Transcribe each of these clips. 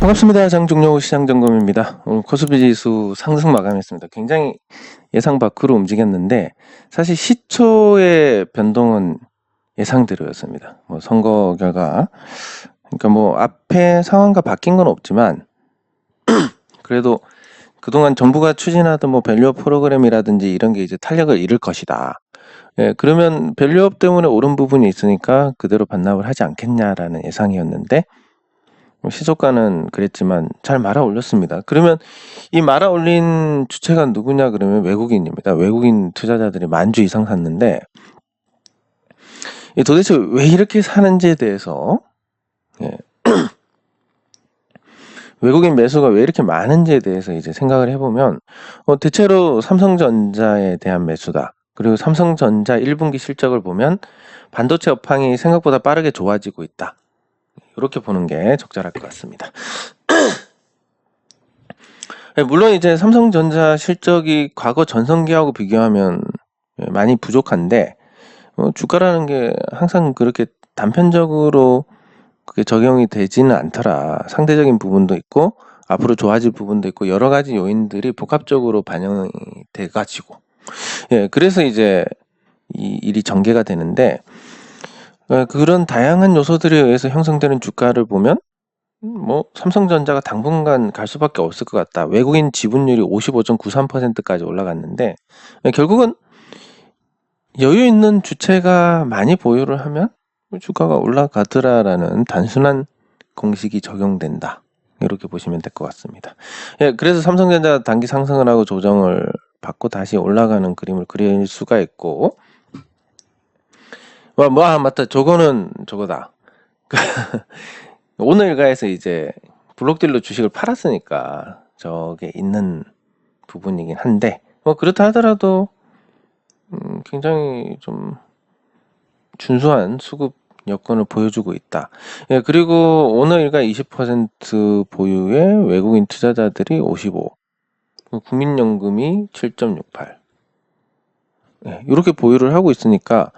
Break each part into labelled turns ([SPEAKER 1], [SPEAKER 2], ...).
[SPEAKER 1] 반갑습니다. 장종료 시장점검입니다. 오늘 코스피 지수 상승 마감했습니다. 굉장히 예상 밖으로 움직였는데 사실 시초의 변동은 예상대로였습니다. 선거 결과 그러니까 앞에 상황과 바뀐 건 없지만 그래도 그동안 정부가 추진하던 밸류업 프로그램이라든지 이런 게 이제 탄력을 잃을 것이다. 그러면 밸류업 때문에 오른 부분이 있으니까 그대로 반납을 하지 않겠냐라는 예상이었는데 시초가는 그랬지만 잘 말아 올렸습니다. 그러면 이 말아 올린 주체가 누구냐 그러면 외국인입니다. 외국인 투자자들이 만주 이상 샀는데 도대체 왜 이렇게 사는지에 대해서 외국인 매수가 왜 이렇게 많은지에 대해서 이제 생각을 해보면 대체로 삼성전자에 대한 매수다. 그리고 삼성전자 1분기 실적을 보면 반도체 업황이 생각보다 빠르게 좋아지고 있다. 이렇게 보는 게 적절할 것 같습니다. 물론 이제 삼성전자 실적이 과거 전성기하고 비교하면 많이 부족한데 주가라는 게 항상 그렇게 단편적으로 그게 적용이 되지는 않더라. 상대적인 부분도 있고 앞으로 좋아질 부분도 있고 여러 가지 요인들이 복합적으로 반영이 돼가지고 그래서 이제 이 일이 전개가 되는데 그런 다양한 요소들에 의해서 형성되는 주가를 보면 삼성전자가 당분간 갈 수밖에 없을 것 같다. 외국인 지분율이 55.93%까지 올라갔는데 결국은 여유 있는 주체가 많이 보유를 하면 주가가 올라가더라라는 단순한 공식이 적용된다. 이렇게 보시면 될 것 같습니다. 그래서 삼성전자 단기 상승을 하고 조정을 받고 다시 올라가는 그림을 그릴 수가 있고 맞다. 저거는 저거다. 오늘 일가에서 이제 블록딜로 주식을 팔았으니까 저게 있는 부분이긴 한데 그렇다 하더라도 굉장히 좀 준수한 수급 여건을 보여주고 있다. 그리고 오늘 일가 20% 보유의 외국인 투자자들이 55, 국민연금이 7.68 이렇게 보유를 하고 있으니까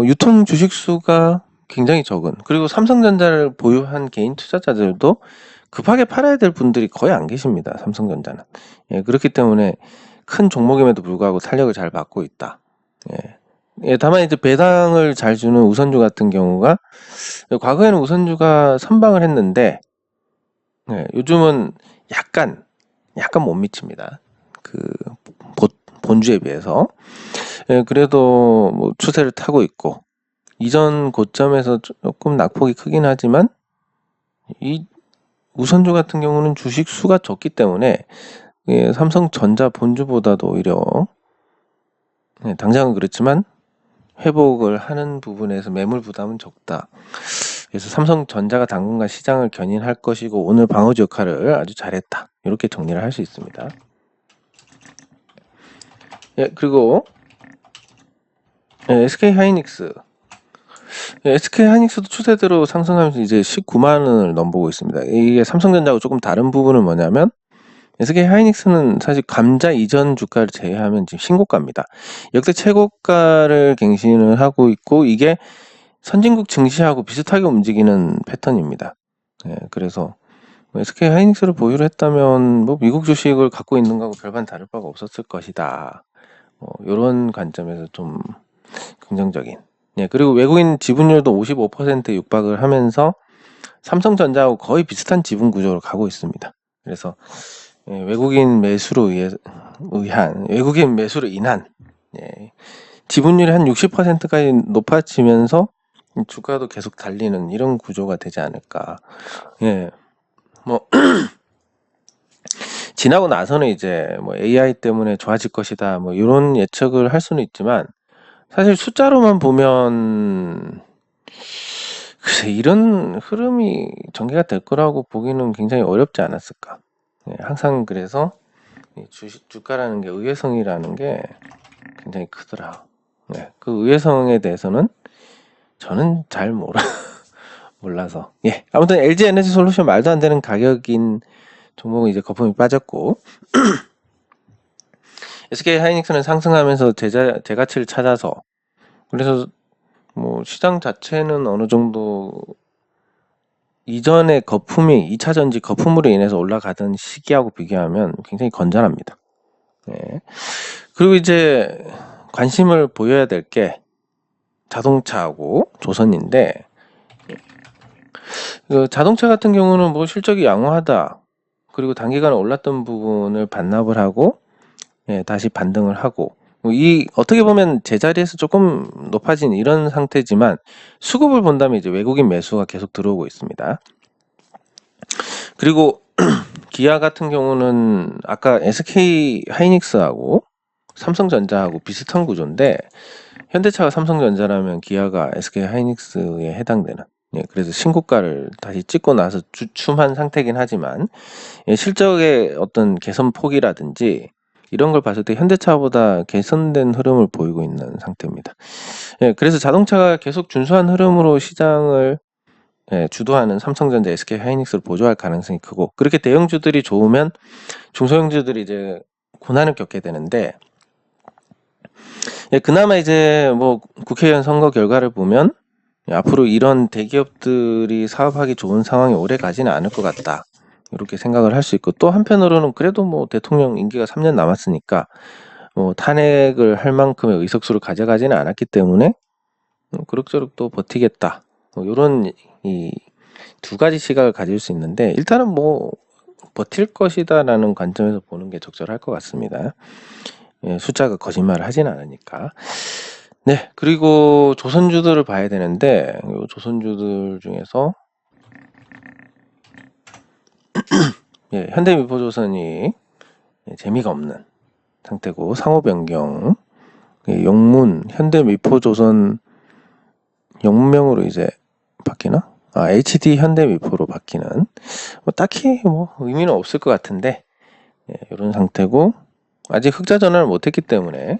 [SPEAKER 1] 유통 주식 수가 굉장히 적은, 그리고 삼성전자를 보유한 개인 투자자들도 급하게 팔아야 될 분들이 거의 안 계십니다. 삼성전자는. 그렇기 때문에 큰 종목임에도 불구하고 탄력을 잘 받고 있다. 다만 이제 배당을 잘 주는 우선주 같은 경우가 과거에는 우선주가 선방을 했는데 요즘은 약간 못 미칩니다. 그 본주에 비해서. 그래도 추세를 타고 있고 이전 고점에서 조금 낙폭이 크긴 하지만 이 우선주 같은 경우는 주식 수가 적기 때문에 삼성전자 본주보다도 오히려 당장은 그렇지만 회복을 하는 부분에서 매물 부담은 적다. 그래서 삼성전자가 당분간 시장을 견인할 것이고 오늘 방어주 역할을 아주 잘했다. 이렇게 정리를 할 수 있습니다. 그리고 SK하이닉스. SK하이닉스도 추세대로 상승하면서 이제 19만 원을 넘보고 있습니다. 이게 삼성전자하고 조금 다른 부분은 뭐냐면 SK하이닉스는 사실 감자 이전 주가를 제외하면 지금 신고가입니다. 역대 최고가를 갱신을 하고 있고 이게 선진국 증시하고 비슷하게 움직이는 패턴입니다. 그래서 SK하이닉스를 보유를 했다면 미국 주식을 갖고 있는 거하고 별반 다를 바가 없었을 것이다. 이런 관점에서 좀 긍정적인. 그리고 외국인 지분율도 55%에 육박을 하면서 삼성전자하고 거의 비슷한 지분 구조로 가고 있습니다. 그래서 외국인 매수로 인한 지분율이 한 60%까지 높아지면서 주가도 계속 달리는 이런 구조가 되지 않을까. 지나고 나서는 이제 AI 때문에 좋아질 것이다. 이런 예측을 할 수는 있지만 사실 숫자로만 보면 글쎄 이런 흐름이 전개가 될 거라고 보기는 굉장히 어렵지 않았을까. 항상 그래서 주가라는 게 의외성이라는 게 굉장히 크더라. 그 의외성에 대해서는 저는 잘 몰라서. 아무튼 LG 에너지 솔루션 말도 안 되는 가격인 종목은 이제 거품이 빠졌고 SK하이닉스는 상승하면서 재가치를 찾아서, 그래서 시장 자체는 어느 정도 이전의 거품이 2차 전지 거품으로 인해서 올라가던 시기하고 비교하면 굉장히 건전합니다. 예. 그리고 이제 관심을 보여야 될 게 자동차하고 조선인데, 그 자동차 같은 경우는 뭐 실적이 양호하다, 그리고 단기간에 올랐던 부분을 반납을 하고 다시 반등을 하고, 이 어떻게 보면 제자리에서 조금 높아진 이런 상태지만 수급을 본다면 이제 외국인 매수가 계속 들어오고 있습니다. 그리고 기아 같은 경우는 아까 SK 하이닉스하고 삼성전자하고 비슷한 구조인데, 현대차가 삼성전자라면 기아가 SK 하이닉스에 해당되는, 그래서 신고가를 다시 찍고 나서 주춤한 상태긴 하지만 실적의 어떤 개선 폭이라든지 이런 걸 봤을 때 현대차보다 개선된 흐름을 보이고 있는 상태입니다. 그래서 자동차가 계속 준수한 흐름으로 시장을 주도하는 삼성전자, SK 하이닉스를 보조할 가능성이 크고, 그렇게 대형주들이 좋으면 중소형주들이 이제 고난을 겪게 되는데, 그나마 이제 뭐 국회의원 선거 결과를 보면 앞으로 이런 대기업들이 사업하기 좋은 상황이 오래 가지는 않을 것 같다, 이렇게 생각을 할 수 있고, 또 한편으로는 그래도 뭐 대통령 임기가 3년 남았으니까 뭐 탄핵을 할 만큼의 의석수를 가져가지는 않았기 때문에 그럭저럭 또 버티겠다, 뭐 이런 이 두 가지 시각을 가질 수 있는데, 일단은 뭐 버틸 것이다라는 관점에서 보는 게 적절할 것 같습니다. 숫자가 거짓말을 하진 않으니까. 네, 그리고 조선주들을 봐야 되는데, 조선주들 중에서 현대미포조선이 재미가 없는 상태고, 상호변경, 영문 현대미포조선 영문명으로 이제 바뀌나? HD 현대미포로 바뀌는, 뭐 딱히 뭐 의미는 없을 것 같은데, 이런 상태고, 아직 흑자 전환을 못했기 때문에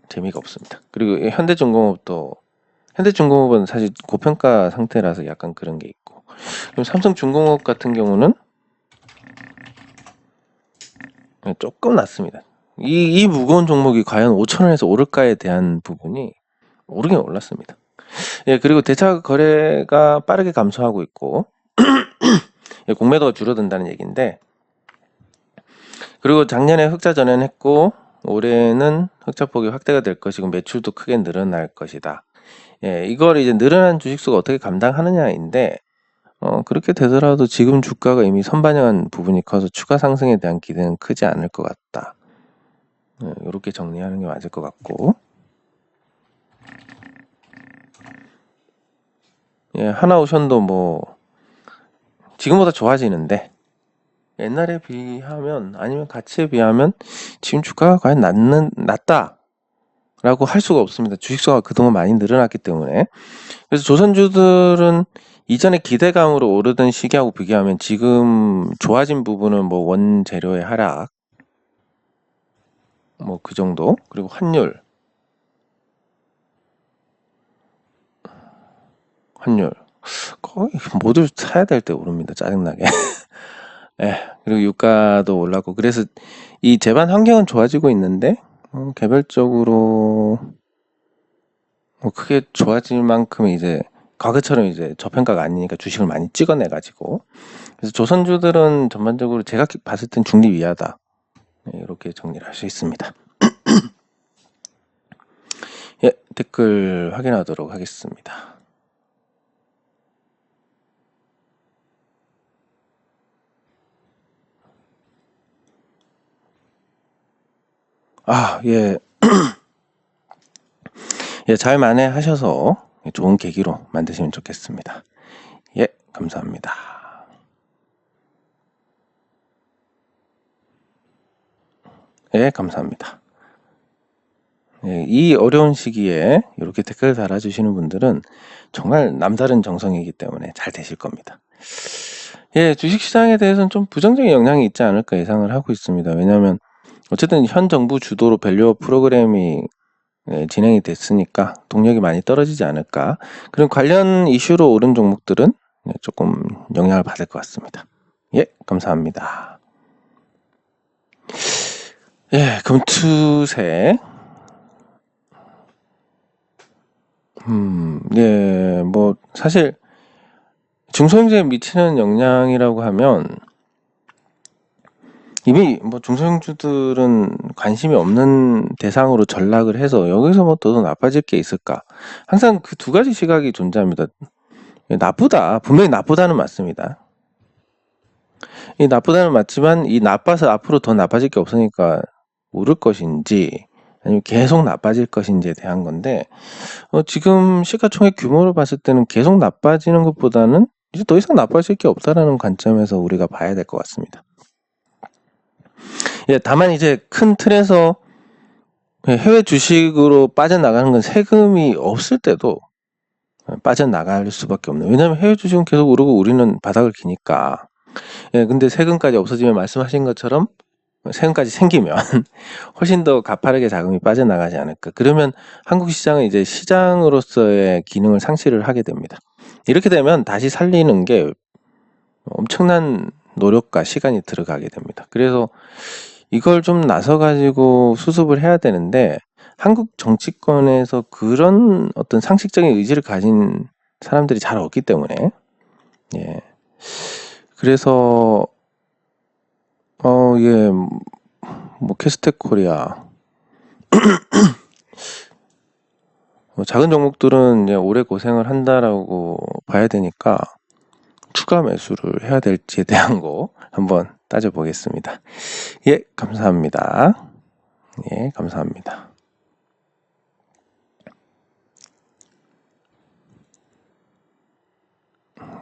[SPEAKER 1] 재미가 없습니다. 그리고 현대중공업은 사실 고평가 상태라서 약간 그런 게 있고, 그럼 삼성중공업 같은 경우는 조금 낮습니다. 이 무거운 종목이 과연 5,000원에서 오를까에 대한 부분이 오르긴 올랐습니다. 그리고 대차 거래가 빠르게 감소하고 있고 공매도가 줄어든다는 얘기인데, 그리고 작년에 흑자 전환했고 올해는 흑자폭이 확대가 될 것이고 매출도 크게 늘어날 것이다. 이걸 이제 늘어난 주식수가 어떻게 감당하느냐인데, 그렇게 되더라도 지금 주가가 이미 선반영한 부분이 커서 추가 상승에 대한 기대는 크지 않을 것 같다. 이렇게 정리하는 게 맞을 것 같고, 하나오션도 뭐 지금보다 좋아지는데, 옛날에 비하면, 아니면 가치에 비하면 지금 주가가 과연 낮다라고 할 수가 없습니다. 주식수가 그동안 많이 늘어났기 때문에. 그래서 조선주들은 이전에 기대감으로 오르던 시기하고 비교하면 지금 좋아진 부분은 뭐 원재료의 하락, 뭐 그 정도. 그리고 환율 거의 모두 사야 될 때 오릅니다, 짜증나게. 그리고 유가도 올랐고, 그래서 이 재반 환경은 좋아지고 있는데 개별적으로 뭐 크게 좋아질 만큼 이제 과거처럼 이제 저평가가 아니니까 주식을 많이 찍어내 가지고, 그래서 조선주들은 전반적으로 제가 봤을 땐 중립 이하다, 이렇게 정리를 할 수 있습니다. 댓글 확인하도록 하겠습니다. 잘 만회하셔서 좋은 계기로 만드시면 좋겠습니다. 감사합니다. 감사합니다. 이 어려운 시기에 이렇게 댓글 달아주시는 분들은 정말 남다른 정성이기 때문에 잘 되실 겁니다. 주식시장에 대해서는 좀 부정적인 영향이 있지 않을까 예상을 하고 있습니다. 왜냐하면 어쨌든 현 정부 주도로 밸류업 프로그램이 진행이 됐으니까 동력이 많이 떨어지지 않을까. 그런 관련 이슈로 오른 종목들은 조금 영향을 받을 것 같습니다. 감사합니다. 금투세. 뭐 사실 중소형주에 미치는 영향이라고 하면 이미 뭐 중소형주들은 관심이 없는 대상으로 전락을 해서 여기서 뭐 더 나빠질 게 있을까? 항상 그 두 가지 시각이 존재합니다. 나쁘다. 분명히 나쁘다는 맞습니다. 이 나쁘다는 맞지만 이 나빠서 앞으로 더 나빠질 게 없으니까 오를 것인지 아니면 계속 나빠질 것인지에 대한 건데 지금 시가총액 규모로 봤을 때는 계속 나빠지는 것보다는 이제 더 이상 나빠질 게 없다라는 관점에서 우리가 봐야 될 것 같습니다. 예, 다만 이제 큰 틀에서 해외 주식으로 빠져나가는 건 세금이 없을 때도 빠져나갈 수밖에 없는. 왜냐하면 해외 주식은 계속 오르고 우리는 바닥을 기니까. 예, 근데 세금까지 없어지면 말씀하신 것처럼 세금까지 생기면 훨씬 더 가파르게 자금이 빠져나가지 않을까. 그러면 한국 시장은 이제 시장으로서의 기능을 상실을 하게 됩니다. 이렇게 되면 다시 살리는 게 엄청난 노력과 시간이 들어가게 됩니다. 그래서 이걸 좀 나서 가지고 수습을 해야 되는데 한국 정치권에서 그런 어떤 상식적인 의지를 가진 사람들이 잘 없기 때문에 예. 그래서 예, 뭐 캐스텍 코리아 뭐 작은 종목들은 이제 오래 고생을 한다라고 봐야 되니까 추가 매수를 해야 될지에 대한 거 한번 따져보겠습니다. 예, 감사합니다. 예, 감사합니다.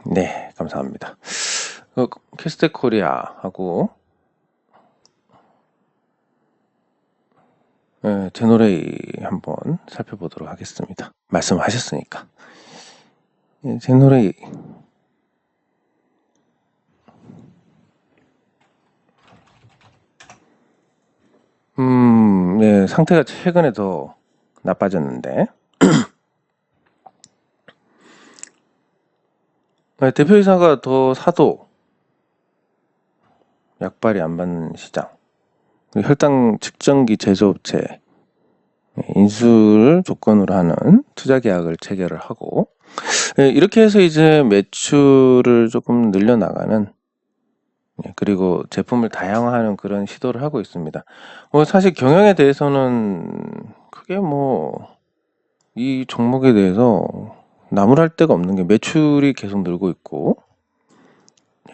[SPEAKER 1] 네, 감사합니다. 캐스텍 코리아하고 제노레이 한번 살펴보도록 하겠습니다. 말씀하셨으니까. 예, 제노레이 예, 상태가 최근에 더 나빠졌는데 대표이사가 더 사도 약발이 안 받는 시장, 혈당 측정기 제조업체 인수를 조건으로 하는 투자 계약을 체결을 하고 이렇게 해서 이제 매출을 조금 늘려나가는 그리고 제품을 다양화하는 그런 시도를 하고 있습니다. 사실 경영에 대해서는 크게 뭐 이 종목에 대해서 나무랄 데가 없는 게 매출이 계속 늘고 있고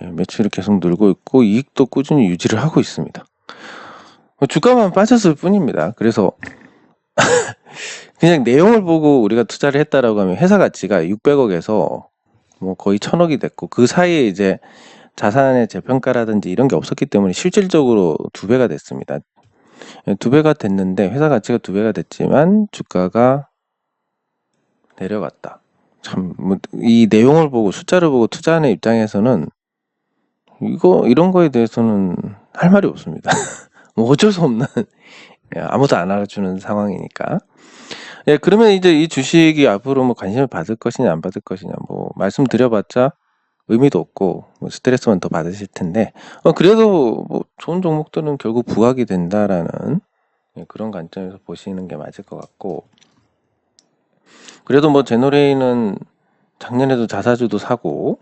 [SPEAKER 1] 매출이 계속 늘고 있고 이익도 꾸준히 유지를 하고 있습니다. 주가만 빠졌을 뿐입니다. 그래서 그냥 내용을 보고 우리가 투자를 했다라고 하면 회사 가치가 600억에서 뭐 거의 1000억이 됐고 그 사이에 이제 자산의 재평가라든지 이런 게 없었기 때문에 실질적으로 2배가 됐습니다. 2배가 됐는데 회사 가치가 2배가 됐지만 주가가 내려갔다. 참, 이 내용을 보고 숫자를 보고 투자하는 입장에서는 이런 거에 대해서는 할 말이 없습니다. 뭐 어쩔 수 없는 아무도 안 알아주는 상황이니까. 예, 그러면 이제 이 주식이 앞으로 뭐 관심을 받을 것이냐 안 받을 것이냐 뭐 말씀드려봤자 의미도 없고 뭐 스트레스만 더 받으실 텐데 그래도 뭐 좋은 종목들은 결국 부각이 된다라는 그런 관점에서 보시는 게 맞을 것 같고 그래도 뭐 제노레이는 작년에도 자사주도 사고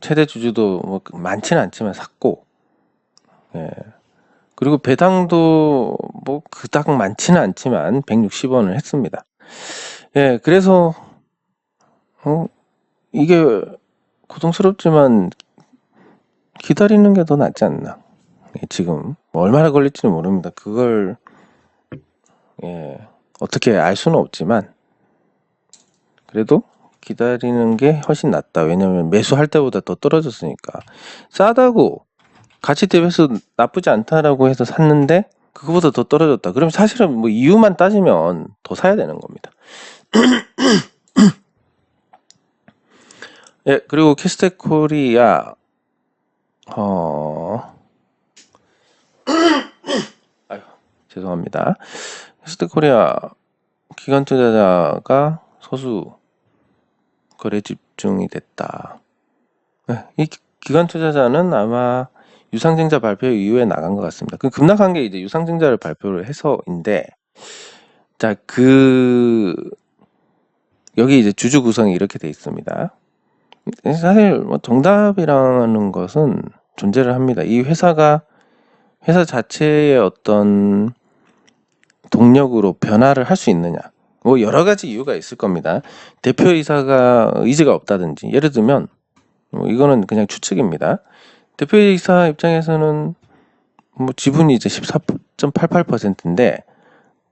[SPEAKER 1] 최대 주주도 뭐 많지는 않지만 샀고 그리고 배당도 뭐 그닥 많지는 않지만 160원을 했습니다. 예, 그래서 이게 고통스럽지만 기다리는 게 더 낫지 않나. 지금 뭐 얼마나 걸릴지는 모릅니다. 그걸 어떻게 알 수는 없지만 그래도 기다리는 게 훨씬 낫다. 왜냐면 매수할 때보다 더 떨어졌으니까. 싸다고 가치 대비해서 나쁘지 않다라고 해서 샀는데 그거보다 더 떨어졌다. 그럼 사실은 뭐 이유만 따지면 더 사야 되는 겁니다. 예, 그리고 캐스텍 코리아 아유, 죄송합니다. 캐스텍 코리아 기관 투자자가 소수 거래 집중이 됐다. 이 기관 투자자는 아마 유상증자 발표 이후에 나간 것 같습니다. 그 급락한 게 이제 유상증자를 발표를 해서인데, 자, 여기 이제 주주 구성이 이렇게 돼 있습니다. 사실 뭐 정답이라는 것은 존재를 합니다. 이 회사 자체의 어떤 동력으로 변화를 할 수 있느냐. 뭐 여러 가지 이유가 있을 겁니다. 대표이사가 의지가 없다든지, 예를 들면 이거는 그냥 추측입니다. 대표이사 입장에서는 뭐 지분이 이제 14.88%인데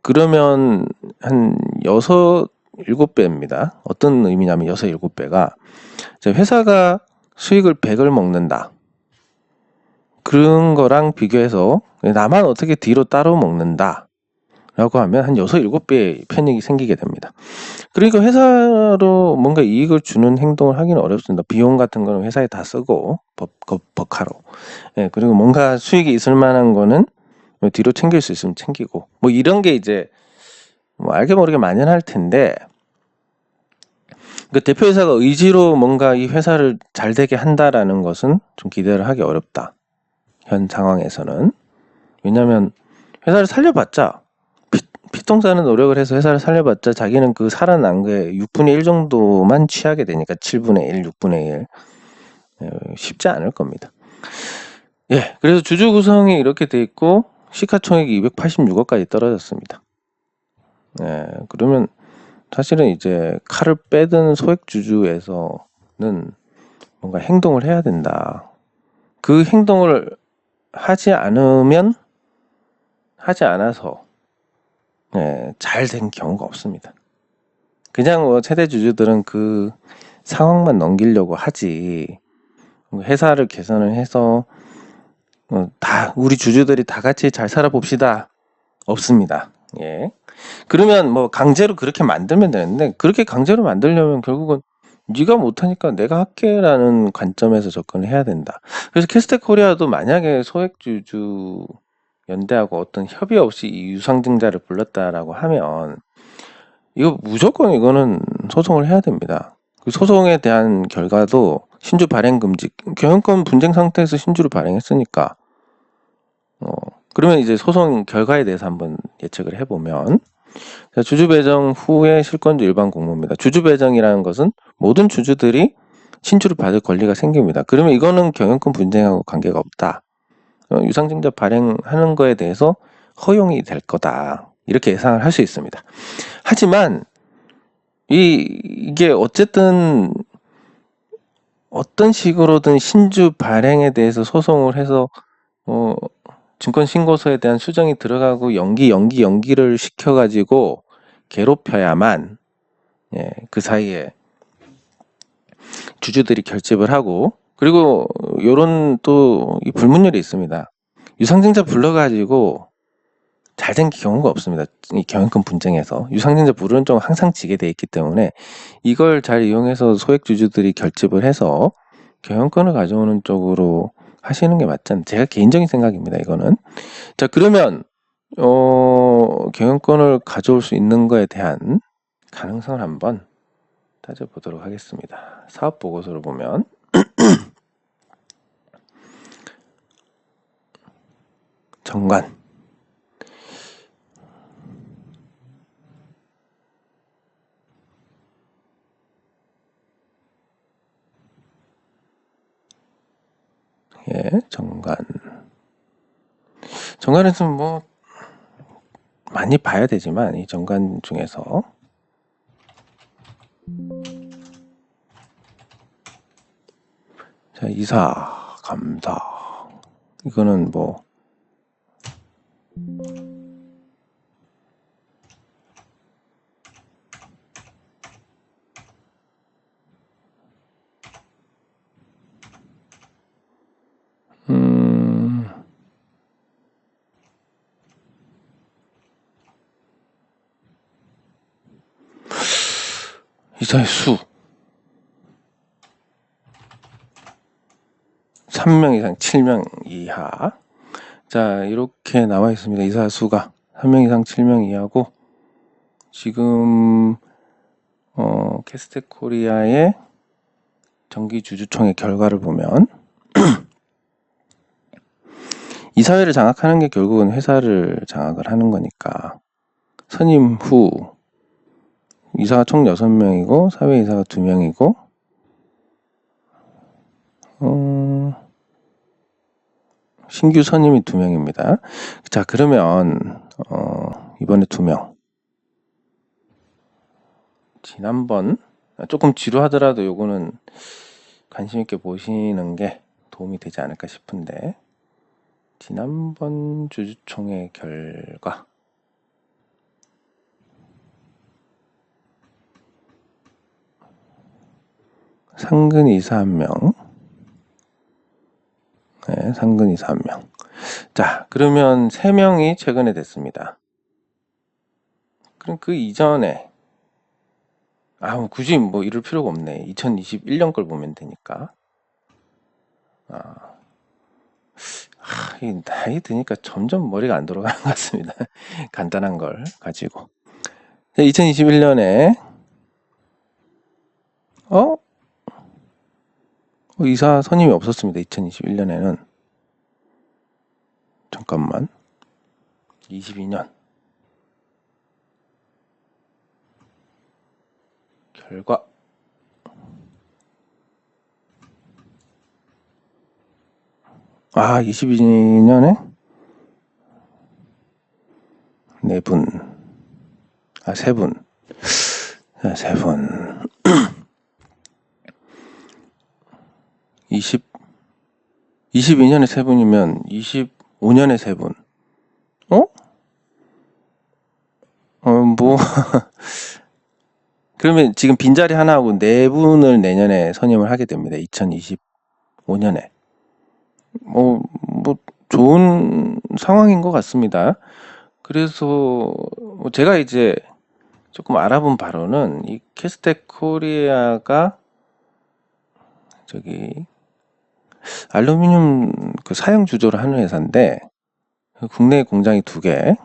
[SPEAKER 1] 그러면 한 6, 7배입니다. 어떤 의미냐면 6, 7배가 회사가 수익을 100을 먹는다. 그런 거랑 비교해서 나만 어떻게 뒤로 따로 먹는다. 라고 하면 한 6, 7배의 편익이 생기게 됩니다. 그러니까 회사로 뭔가 이익을 주는 행동을 하기는 어렵습니다. 비용 같은 거는 회사에 다 쓰고 법카로. 예, 그리고 뭔가 수익이 있을 만한 거는 뒤로 챙길 수 있으면 챙기고 뭐 이런 게 이제 뭐 알게 모르게 만연할 텐데, 그 대표이사가 의지로 뭔가 이 회사를 잘 되게 한다라는 것은 좀 기대를 하기 어렵다. 현 상황에서는. 왜냐하면 회사를 살려봤자 피똥 싸는 노력을 해서 회사를 살려봤자 자기는 그 살아난 게 6분의 1 정도만 취하게 되니까 7분의 1, 6분의 1 쉽지 않을 겁니다. 예, 그래서 주주 구성이 이렇게 돼 있고 시가총액이 286억까지 떨어졌습니다. 예, 그러면 사실은 이제 칼을 빼든 소액 주주에서는 뭔가 행동을 해야 된다. 그 행동을 하지 않아서 잘 된 경우가 없습니다. 그냥 뭐 최대 주주들은 그 상황만 넘기려고 하지, 회사를 개선을 해서 다 우리 주주들이 다 같이 잘 살아봅시다 없습니다. 예. 그러면 뭐 강제로 그렇게 만들면 되는데, 그렇게 강제로 만들려면 결국은 네가 못하니까 내가 할게라는 관점에서 접근을 해야 된다. 그래서 캐스텍 코리아도 만약에 소액주주 연대하고 어떤 협의 없이 이 유상증자를 불렀다라고 하면 이거 무조건 이거는 소송을 해야 됩니다. 그 소송에 대한 결과도 신주 발행 금지, 경영권 분쟁 상태에서 신주를 발행했으니까 그러면 이제 소송 결과에 대해서 한번 예측을 해보면, 주주 배정 후에 실권주 일반 공모입니다. 주주 배정이라는 것은 모든 주주들이 신주를 받을 권리가 생깁니다. 그러면 이거는 경영권 분쟁하고 관계가 없다. 유상증자 발행하는 거에 대해서 허용이 될 거다. 이렇게 예상을 할 수 있습니다. 하지만 이게 어쨌든 어떤 식으로든 신주 발행에 대해서 소송을 해서 증권신고서에 대한 수정이 들어가고 연기를 시켜가지고 괴롭혀야만 그 사이에 주주들이 결집을 하고, 그리고 요런 또 이 불문율이 있습니다. 유상증자 불러가지고 잘 된 경우가 없습니다. 이 경영권 분쟁에서 유상증자 부르는 쪽은 항상 지게 돼 있기 때문에 이걸 잘 이용해서 소액 주주들이 결집을 해서 경영권을 가져오는 쪽으로 하시는 게 맞지 않나, 제가 개인적인 생각입니다. 이거는. 자, 그러면 경영권을 가져올 수 있는 거에 대한 가능성을 한번 따져보도록 하겠습니다. 사업 보고서를 보면 정관, 정관에서 뭐 많이 봐야 되지만 이 정관 중에서 자, 이사, 감사, 이거는 뭐 이사의 수 3명 이상 7명 이하. 자, 이렇게 나와 있습니다. 이사 수가 3명 이상 7명 이하고, 지금 캐스텍 코리아의 정기 주주총회 결과를 보면 이사회를 장악하는 게 결국은 회사를 장악을 하는 거니까, 선임 후 이사가 총 6명이고 사회이사가 2명이고 신규 선임이 2명입니다. 자, 그러면 이번에 2명. 지난번 조금 지루하더라도 요거는 관심 있게 보시는 게 도움이 되지 않을까 싶은데, 지난번 주주총회 결과 상근 이사 1명, 네, 상근 이사 1명. 자, 그러면 3명이 최근에 됐습니다. 그럼 그 이전에 뭐 굳이 뭐 이럴 필요가 없네. 2021년 걸 보면 되니까. 이 나이 드니까 점점 머리가 안 돌아가는 것 같습니다. 간단한 걸 가지고. 2021년에 이사 선임이 없었습니다. 2021년에는. 잠깐만. 22년 결과. 아, 22년에 4분. 3분. 3분. 22년에 3분이면 25년에 3분. 그러면 지금 빈자리 하나 하고 4분을 내년에 선임을 하게 됩니다. 2025년에. 뭐 좋은 상황인 것 같습니다. 그래서 제가 이제 조금 알아본 바로는 이 캐스텍 코리아가 알루미늄 그 사형 주조를 하는 회사인데, 국내 공장이 2개,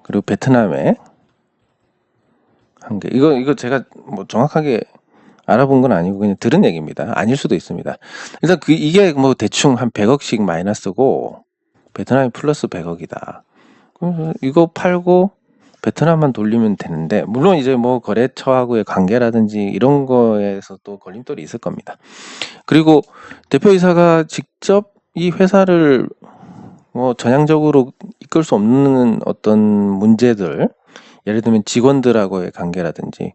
[SPEAKER 1] 그리고 베트남에 1개. 이거 제가 뭐 정확하게 알아본 건 아니고 그냥 들은 얘기입니다. 아닐 수도 있습니다. 일단 이게 뭐 대충 한 100억씩 마이너스고 베트남이 플러스 100억이다. 그래서 이거 팔고 베트남만 돌리면 되는데, 물론 이제 뭐 거래처하고의 관계라든지 이런 거에서 또 걸림돌이 있을 겁니다. 그리고 대표이사가 직접 이 회사를 뭐 전향적으로 이끌 수 없는 어떤 문제들, 예를 들면 직원들하고의 관계라든지,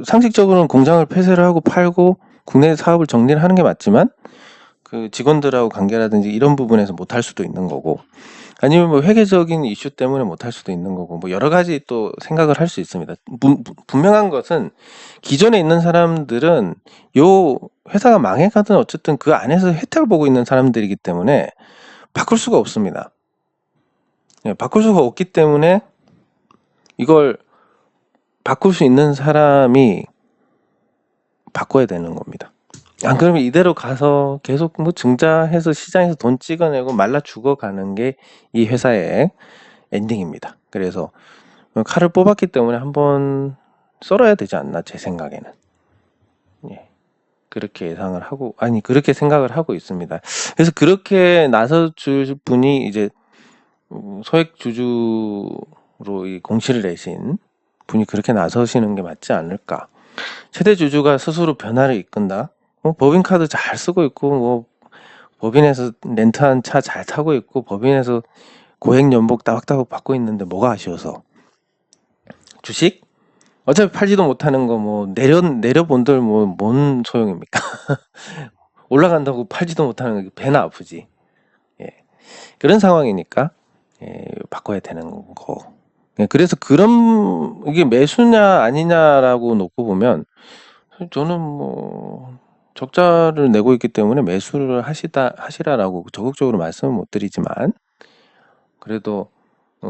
[SPEAKER 1] 상식적으로는 공장을 폐쇄를 하고 팔고 국내 사업을 정리를 하는 게 맞지만 그 직원들하고 관계라든지 이런 부분에서 못할 수도 있는 거고, 아니면 뭐 회계적인 이슈 때문에 못할 수도 있는 거고, 뭐 여러 가지 또 생각을 할 수 있습니다. 분명한 것은 기존에 있는 사람들은 요 회사가 망해가든 어쨌든 그 안에서 혜택을 보고 있는 사람들이기 때문에 바꿀 수가 없습니다. 바꿀 수가 없기 때문에 이걸 바꿀 수 있는 사람이 바꿔야 되는 겁니다. 안 그러면 이대로 가서 계속 뭐 증자해서 시장에서 돈 찍어내고 말라 죽어가는 게 이 회사의 엔딩입니다. 그래서 칼을 뽑았기 때문에 한번 썰어야 되지 않나, 제 생각에는. 그렇게 예상을 하고, 그렇게 생각을 하고 있습니다. 그래서 그렇게 나서줄 분이 이제 소액 주주로 이 공시를 내신 분이 그렇게 나서시는 게 맞지 않을까. 최대 주주가 스스로 변화를 이끈다. 법인카드 잘 쓰고 있고, 법인에서 렌트한 차 잘 타고 있고, 법인에서 고액 연봉 따박따박 받고 있는데 뭐가 아쉬워서. 주식? 어차피 팔지도 못하는 거 뭐 내려본들 뭐 뭔 소용입니까? 올라간다고 팔지도 못하는 거 배나 아프지. 그런 상황이니까 바꿔야 되는 거. 그래서 이게 매수냐 아니냐라고 놓고 보면, 저는 뭐 적자를 내고 있기 때문에 매수를 하시라라고 적극적으로 말씀은 못 드리지만, 그래도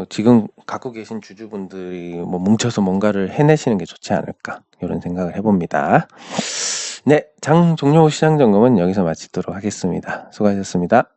[SPEAKER 1] 지금 갖고 계신 주주분들이 뭐 뭉쳐서 뭔가를 해내시는 게 좋지 않을까, 이런 생각을 해봅니다. 네, 장 종료 시장 점검은 여기서 마치도록 하겠습니다. 수고하셨습니다.